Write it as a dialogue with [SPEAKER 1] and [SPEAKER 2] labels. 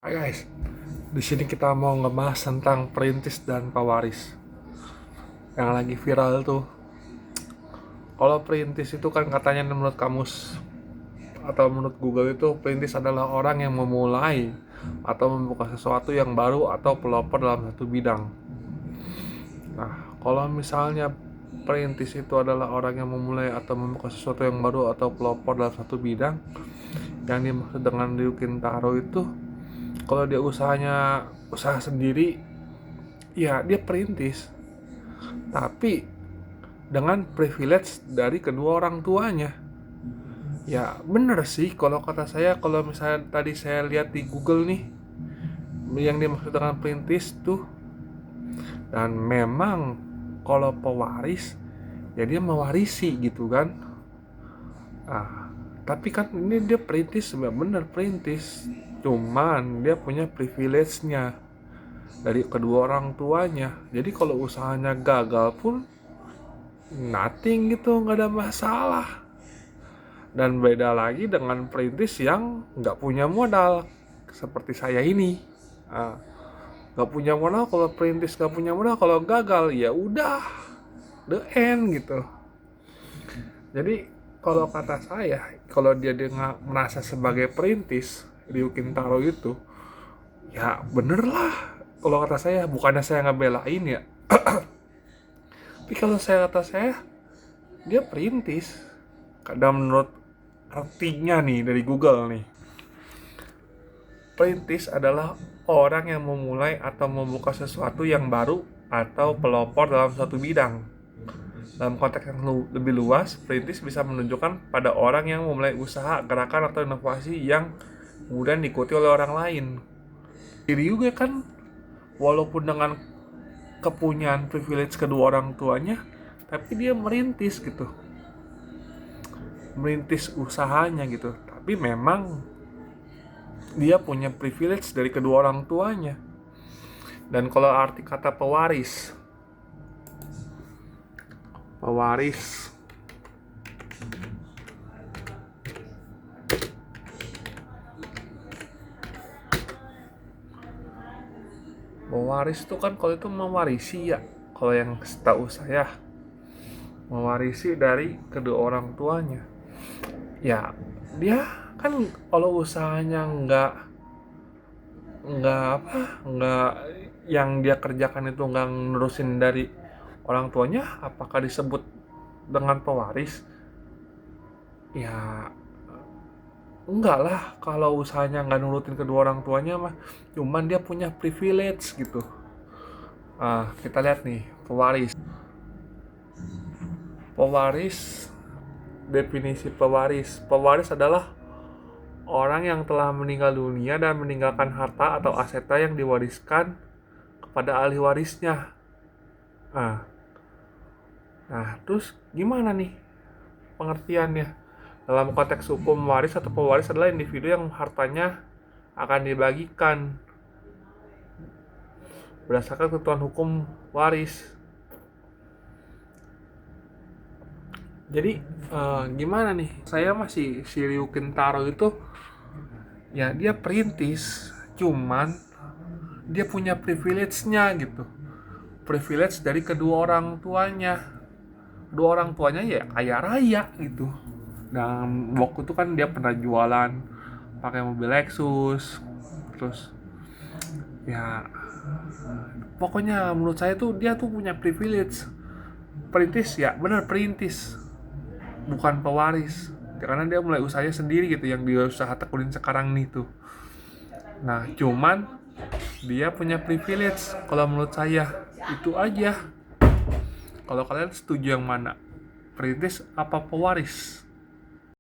[SPEAKER 1] Hai guys, di sini kita mau ngebahas tentang perintis dan pewaris yang lagi viral tuh. Kalau perintis itu kan katanya menurut kamus atau menurut Google itu perintis adalah orang yang memulai atau membuka sesuatu yang baru atau pelopor dalam satu bidang. Nah, kalau misalnya perintis itu adalah orang yang memulai atau membuka sesuatu yang baru atau pelopor dalam satu bidang, yang dimaksud dengan Ryu Kintaro itu kalau dia usaha sendiri, ya dia perintis, tapi dengan privilege dari kedua orang tuanya. Ya bener sih kalau kata saya, kalau misalnya tadi saya lihat di Google nih, yang dimaksud dengan perintis tuh, dan memang kalau pewaris, ya dia mewarisi gitu kan. Tapi kan ini dia perintis, bener perintis, cuman dia punya privilege-nya dari kedua orang tuanya. Jadi kalau usahanya gagal pun nothing gitu, nggak ada masalah. Dan beda lagi dengan perintis yang nggak punya modal seperti saya ini. Nggak punya modal, kalau perintis nggak punya modal, kalau gagal ya udah the end gitu. Jadi kalau kata saya, kalau dia merasa sebagai perintis Ryu Kintaro itu, ya bener lah. Kalau kata saya, bukannya saya ngebelain ya, tapi kalau kata saya, dia perintis. Kadang menurut artinya nih dari Google nih, perintis adalah orang yang memulai atau membuka sesuatu yang baru atau pelopor dalam suatu bidang. Dalam konteks yang lebih luas, perintis bisa menunjukkan pada orang yang memulai usaha, gerakan, atau inovasi yang kemudian diikuti oleh orang lain. Diri juga kan, walaupun dengan kepunyaan privilege kedua orang tuanya, tapi dia merintis gitu, merintis usahanya gitu. Tapi memang dia punya privilege dari kedua orang tuanya. Dan kalau arti kata pewaris pewaris itu kan, kalau itu mewarisi ya, kalau yang setahu saya mewarisi dari kedua orang tuanya. Ya dia kan kalau usahanya nggak yang dia kerjakan itu nggak nerusin dari orang tuanya, apakah disebut dengan pewaris? Ya enggak lah, kalau usahanya nggak nurutin kedua orang tuanya mah, cuman dia punya privilege gitu. Kita lihat nih pewaris. Definisi pewaris adalah orang yang telah meninggal dunia dan meninggalkan harta atau asetnya yang diwariskan kepada ahli warisnya. Nah, terus gimana nih pengertiannya? Dalam konteks hukum, waris atau pewaris adalah individu yang hartanya akan dibagikan berdasarkan ketentuan hukum waris. Jadi gimana nih? Saya masih si Ryu Kintaro itu, ya dia perintis, cuman dia punya privilege-nya gitu. Privilege dari kedua orang tuanya. Dua orang tuanya ya kaya raya gitu. Dan waktu itu kan dia pernah jualan pakai mobil Lexus. Terus ya pokoknya menurut saya tuh dia tuh punya privilege. Perintis ya, benar perintis, bukan pewaris. Karena dia mulai usahanya sendiri gitu, yang dia usaha tekunin sekarang nih tuh. Nah, cuman dia punya privilege kalau menurut saya. Itu aja. Kalau kalian setuju yang mana? Perintis apa pewaris?